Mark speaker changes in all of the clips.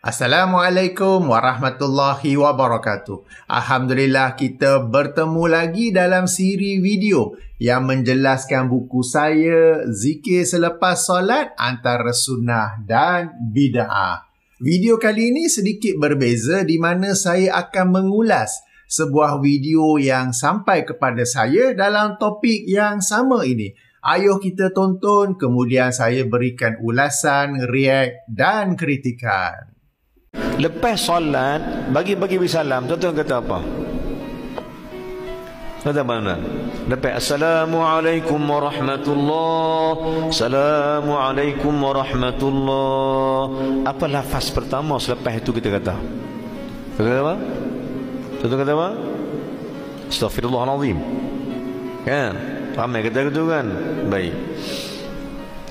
Speaker 1: Assalamualaikum warahmatullahi wabarakatuh. Alhamdulillah kita bertemu lagi dalam siri video yang menjelaskan buku saya Zikir Selepas Solat Antara Sunnah dan Bid'ah. Video kali ini sedikit berbeza di mana saya akan mengulas sebuah video yang sampai kepada saya dalam topik yang sama ini. Ayuh kita tonton, kemudian saya berikan ulasan, react dan kritikan.
Speaker 2: Lepas solat, bagi salam, tuan-tuan kata apa? Kata mana? Lepas Assalamualaikum warahmatullahi, Assalamualaikum warahmatullahi. Apa lafaz pertama selepas itu kita kata? Kata apa? Tuan-tuan kata apa? Astaghfirullahalazim. Kan? Ramai kata gitu kan? Baik.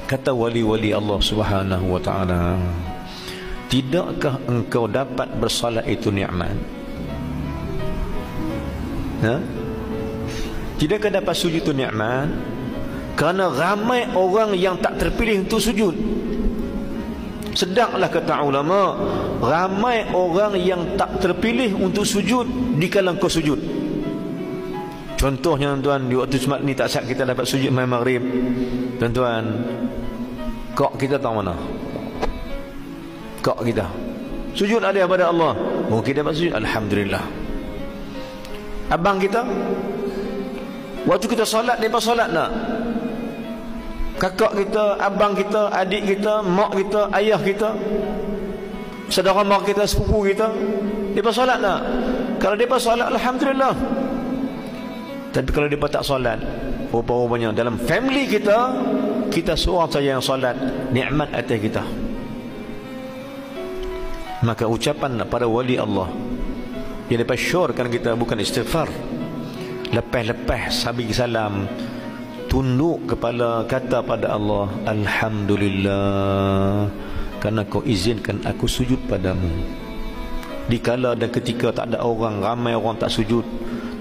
Speaker 2: Kata wali-wali Allah Subhanahu wa taala, tidakkah engkau dapat bersolat itu nikmat? Tidakkah dapat sujud itu nikmat? Kerana ramai orang yang tak terpilih untuk sujud. Sedanglah kata ulama, ramai orang yang tak terpilih untuk sujud di kala kau sujud. Contohnya tuan, di waktu Jumaat ni tak siap kita dapat sujud malam maghrib. Tuan-tuan, kok kita tahu mana? Kok kita sujud ada pada Allah, mungkin dapat sujud, alhamdulillah. Abang kita waktu kita solat, mereka solat tak? Kakak kita, abang kita, adik kita, mak kita, ayah kita, saudara mak kita, sepupu kita, mereka solat tak? Kalau mereka solat, alhamdulillah. Tapi kalau mereka tak solat, rupa-rupanya dalam family kita, kita seorang saja yang solat, nikmat atas kita. Maka ucapan para wali Allah yang lepas syorkan kita bukan istighfar. Lepas habis salam, tunduk kepala, kata pada Allah, alhamdulillah kerana kau izinkan aku sujud padamu dikala dan ketika tak ada orang, ramai orang tak sujud,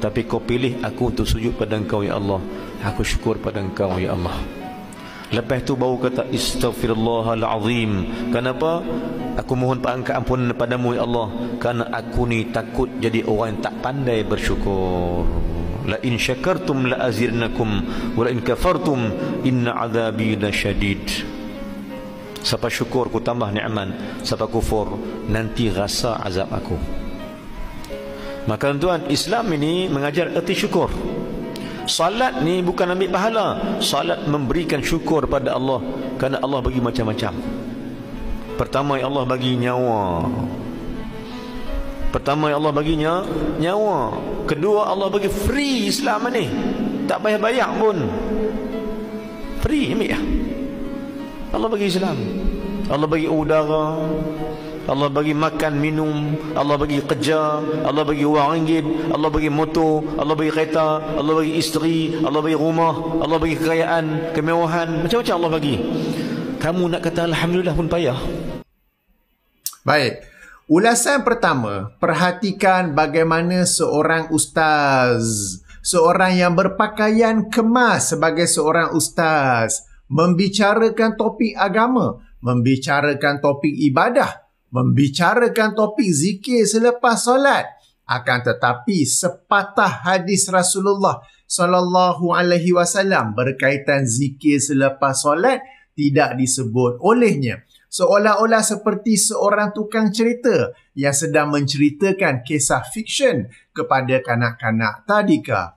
Speaker 2: tapi kau pilih aku untuk sujud pada engkau ya Allah. Aku syukur pada engkau ya Allah. Lepas tu baru kata astaghfirullahalazim. Kenapa? Aku mohon ampunan padamu ya Allah, kerana aku ni takut jadi orang yang tak pandai bersyukur. La in syakartum la azidnakum wa la in kafartum inna azabi lasyadid. Siapa syukur ku tambah nikmat, siapa kufur nanti rasa azab aku. Maka tuan, Islam ini mengajar erti syukur. Salat ni bukan ambil pahala. Salat memberikan syukur pada Allah, kerana Allah bagi macam-macam. Pertama yang Allah bagi nyawa. Nyawa. Kedua, Allah bagi free Islam ni. Tak payah bayar pun. Free ambil ya. Allah bagi Islam. Allah bagi udara, Allah bagi makan minum, Allah bagi kerja, Allah bagi wang ringgit, Allah bagi motor, Allah bagi kereta, Allah bagi isteri, Allah bagi rumah, Allah bagi kekayaan, kemewahan, macam-macam Allah bagi. Kamu nak kata alhamdulillah pun payah.
Speaker 1: Baik, ulasan pertama, perhatikan bagaimana seorang ustaz, seorang yang berpakaian kemas sebagai seorang ustaz, membicarakan topik agama, membicarakan topik ibadah, membicarakan topik zikir selepas solat. Akan tetapi sepatah hadis Rasulullah sallallahu alaihi wasallam berkaitan zikir selepas solat tidak disebut olehnya. Seolah-olah seperti seorang tukang cerita yang sedang menceritakan kisah fiksyen kepada kanak-kanak tadika.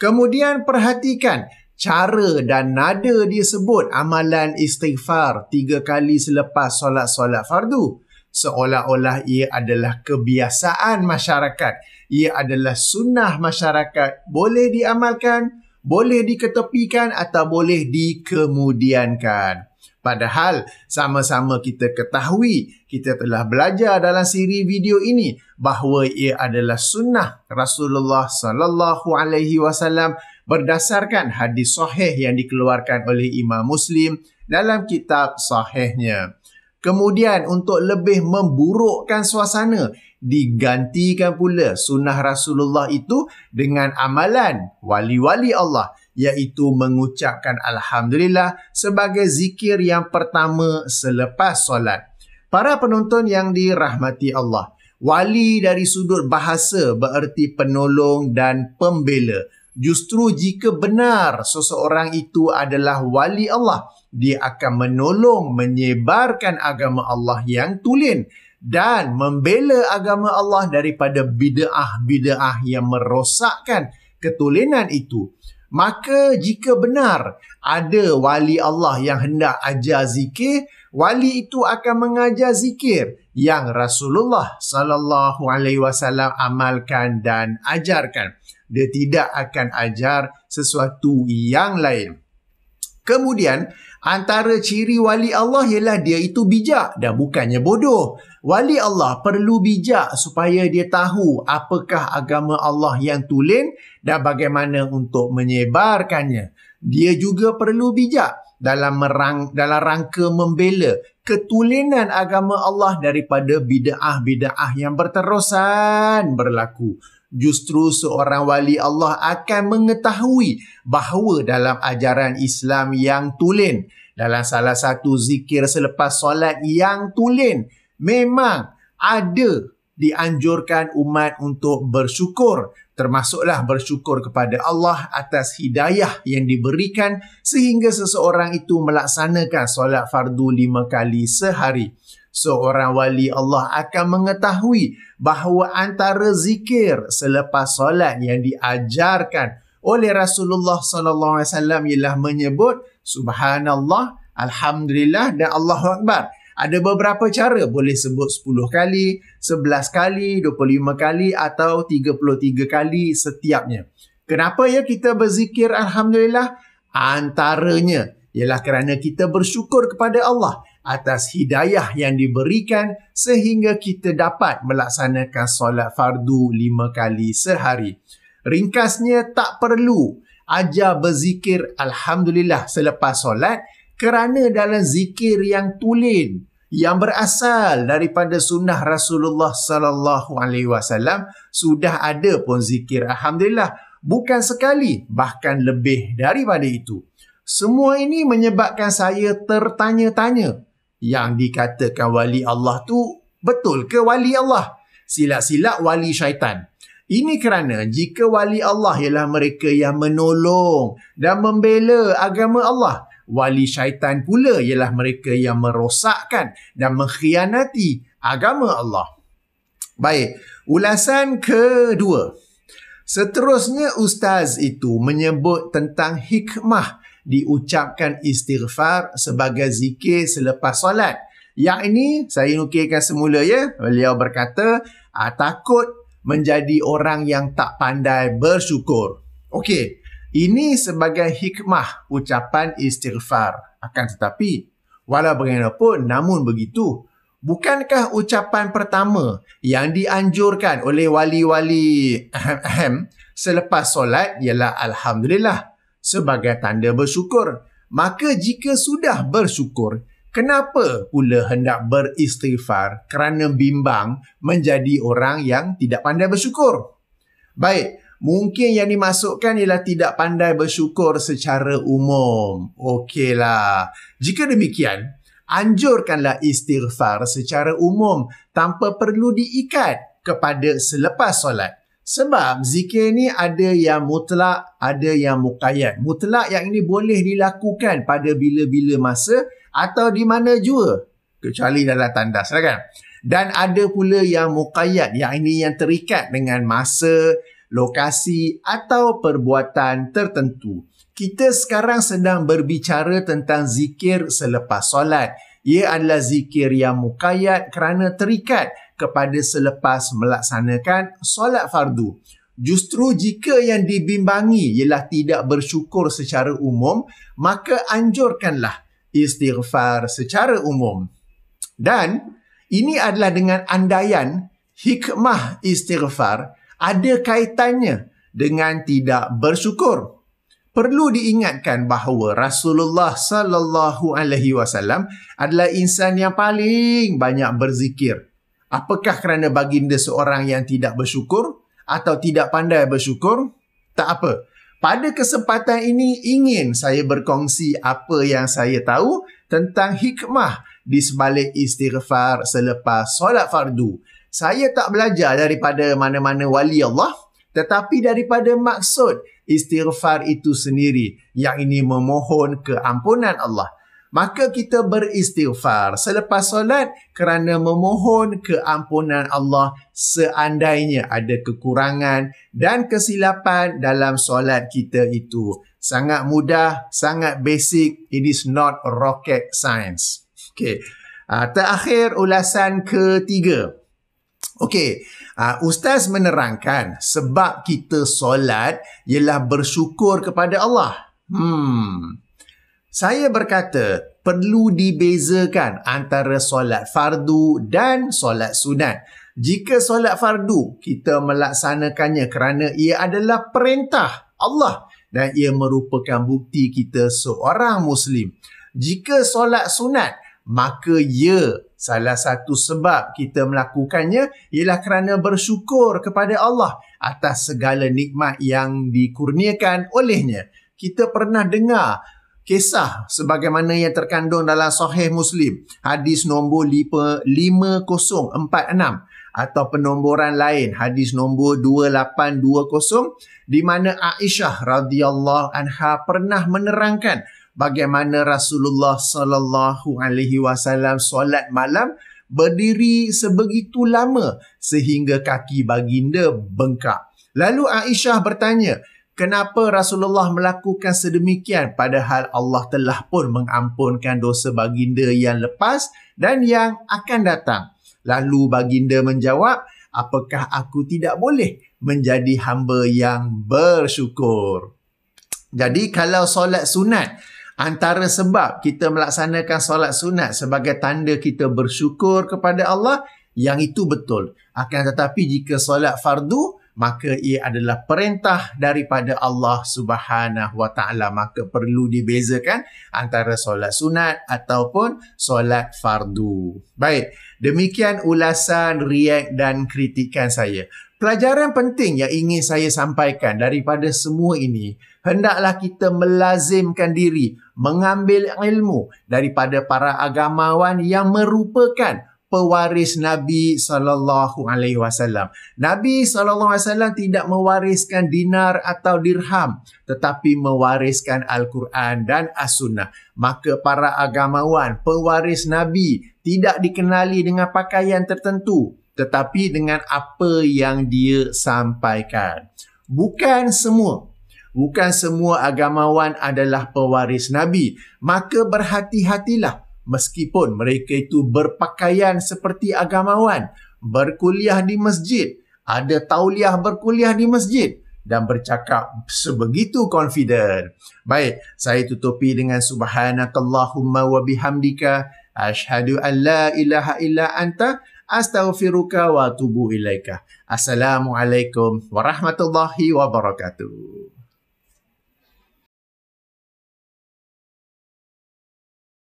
Speaker 1: Kemudian perhatikan cara dan nada dia sebut amalan istighfar 3 kali selepas solat-solat fardu. Seolah-olah ia adalah kebiasaan masyarakat. Ia adalah sunnah masyarakat. Boleh diamalkan, boleh diketepikan atau boleh dikemudiankan. Padahal sama-sama kita ketahui, kita telah belajar dalam siri video ini bahawa ia adalah sunnah Rasulullah sallallahu alaihi wasallam berdasarkan hadis sahih yang dikeluarkan oleh Imam Muslim dalam kitab sahihnya. Kemudian untuk lebih memburukkan suasana, digantikan pula sunnah Rasulullah itu dengan amalan wali-wali Allah, iaitu mengucapkan Alhamdulillah sebagai zikir yang pertama selepas solat. Para penonton yang dirahmati Allah, wali dari sudut bahasa bererti penolong dan pembela. Justru jika benar seseorang itu adalah wali Allah, dia akan menolong menyebarkan agama Allah yang tulen dan membela agama Allah daripada bid'ah-bid'ah yang merosakkan ketulenan itu. Maka jika benar ada wali Allah yang hendak ajar zikir, wali itu akan mengajar zikir yang Rasulullah sallallahu alaihi wasallam amalkan dan ajarkan. Dia tidak akan ajar sesuatu yang lain. Kemudian, antara ciri wali Allah ialah dia itu bijak dan bukannya bodoh. Wali Allah perlu bijak supaya dia tahu apakah agama Allah yang tulen dan bagaimana untuk menyebarkannya. Dia juga perlu bijak dalam rangka membela ketulenan agama Allah daripada bid'ah-bid'ah yang berterusan berlaku. Justru seorang wali Allah akan mengetahui bahawa dalam ajaran Islam yang tulen, dalam salah satu zikir selepas solat yang tulen, memang ada dianjurkan umat untuk bersyukur, termasuklah bersyukur kepada Allah atas hidayah yang diberikan sehingga seseorang itu melaksanakan solat fardu 5 kali sehari. Seorang wali Allah akan mengetahui bahawa antara zikir selepas solat yang diajarkan oleh Rasulullah sallallahu alaihi wasallam ialah menyebut subhanallah, alhamdulillah dan Allahu akbar. Ada beberapa cara, boleh sebut 10 kali, 11 kali, 25 kali atau 33 kali setiapnya. Kenapa ya kita berzikir alhamdulillah? Antaranya ialah kerana kita bersyukur kepada Allah atas hidayah yang diberikan sehingga kita dapat melaksanakan solat fardu 5 kali sehari. Ringkasnya, tak perlu ajar berzikir alhamdulillah selepas solat kerana dalam zikir yang tulen yang berasal daripada sunnah Rasulullah sallallahu alaihi wasallam sudah ada pun zikir alhamdulillah, bukan sekali bahkan lebih daripada itu. Semua ini menyebabkan saya tertanya-tanya, yang dikatakan wali Allah tu betul ke wali Allah? Silap-silap wali syaitan. Ini kerana jika wali Allah ialah mereka yang menolong dan membela agama Allah, wali syaitan pula ialah mereka yang merosakkan dan mengkhianati agama Allah. Baik, ulasan kedua. Seterusnya ustaz itu menyebut tentang hikmah diucapkan istighfar sebagai zikir selepas solat. Yang ini saya nukilkan semula ya. Beliau berkata, takut menjadi orang yang tak pandai bersyukur. Okey, ini sebagai hikmah ucapan istighfar. Akan tetapi, walau bagaimanapun, namun begitu, bukankah ucapan pertama yang dianjurkan oleh wali-wali selepas solat ialah alhamdulillah sebagai tanda bersyukur? Maka jika sudah bersyukur, kenapa pula hendak beristighfar kerana bimbang menjadi orang yang tidak pandai bersyukur? Baik, mungkin yang dimasukkan ialah tidak pandai bersyukur secara umum. Okeylah. Jika demikian, anjurkanlah istighfar secara umum tanpa perlu diikat kepada selepas solat. Sebab zikir ni ada yang mutlak, ada yang muqayyad. Mutlak yang ini boleh dilakukan pada bila-bila masa atau di mana jua, kecuali dalam tandas lah kan. Dan ada pula yang muqayyad, yang ini yang terikat dengan masa, lokasi atau perbuatan tertentu. Kita sekarang sedang berbicara tentang zikir selepas solat. Ia adalah zikir yang muqayyad kerana terikat kepada selepas melaksanakan solat fardu. Justru jika yang dibimbangi ialah tidak bersyukur secara umum, maka anjurkanlah istighfar secara umum. Dan ini adalah dengan andaian hikmah istighfar ada kaitannya dengan tidak bersyukur. Perlu diingatkan bahawa Rasulullah sallallahu alaihi wasallam adalah insan yang paling banyak berzikir. Apakah kerana baginda seorang yang tidak bersyukur atau tidak pandai bersyukur? Tak apa. Pada kesempatan ini ingin saya berkongsi apa yang saya tahu tentang hikmah di sebalik istighfar selepas solat fardu. Saya tak belajar daripada mana-mana wali Allah, tetapi daripada maksud istighfar itu sendiri, yang ini memohon keampunan Allah. Maka kita beristighfar selepas solat kerana memohon keampunan Allah seandainya ada kekurangan dan kesilapan dalam solat kita itu. Sangat mudah, sangat basic. It is not rocket science. Okey. Terakhir, ulasan ketiga. Okey. Ustaz menerangkan sebab kita solat ialah bersyukur kepada Allah. Saya berkata, perlu dibezakan antara solat fardu dan solat sunat. Jika solat fardu, kita melaksanakannya kerana ia adalah perintah Allah dan ia merupakan bukti kita seorang Muslim. Jika solat sunat, maka salah satu sebab kita melakukannya ialah kerana bersyukur kepada Allah atas segala nikmat yang dikurniakan olehnya. Kita pernah dengar kisah sebagaimana yang terkandung dalam Sahih Muslim, hadis nombor 5046 atau penomboran lain hadis nombor 2820, di mana Aisyah radhiyallahu anha pernah menerangkan bagaimana Rasulullah sallallahu alaihi wasallam solat malam berdiri sebegitu lama sehingga kaki baginda bengkak. Lalu Aisyah bertanya, kenapa Rasulullah melakukan sedemikian padahal Allah telah pun mengampunkan dosa baginda yang lepas dan yang akan datang? Lalu baginda menjawab, apakah aku tidak boleh menjadi hamba yang bersyukur? Jadi kalau solat sunat, antara sebab kita melaksanakan solat sunat sebagai tanda kita bersyukur kepada Allah, yang itu betul. Akan tetapi jika solat fardu, maka ia adalah perintah daripada Allah Subhanahu Wa Taala. Maka perlu dibezakan antara solat sunat ataupun solat fardu. Baik, demikian ulasan, react dan kritikan saya. Pelajaran penting yang ingin saya sampaikan daripada semua ini, hendaklah kita melazimkan diri mengambil ilmu daripada para agamawan yang merupakan pewaris Nabi SAW. Nabi SAW tidak mewariskan dinar atau dirham, tetapi mewariskan Al-Quran dan As-Sunnah. Maka para agamawan, pewaris Nabi, tidak dikenali dengan pakaian tertentu, tetapi dengan apa yang dia sampaikan. Bukan semua agamawan adalah pewaris Nabi. Maka berhati-hatilah. Meskipun mereka itu berpakaian seperti agamawan, berkuliah di masjid, ada tauliah berkuliah di masjid dan bercakap sebegitu confident. Baik, saya tutupi dengan subhanakallahumma wa bihamdika asyhadu an la ilaha illa anta astaghfiruka wa atubu ilaika. Assalamualaikum warahmatullahi wabarakatuh.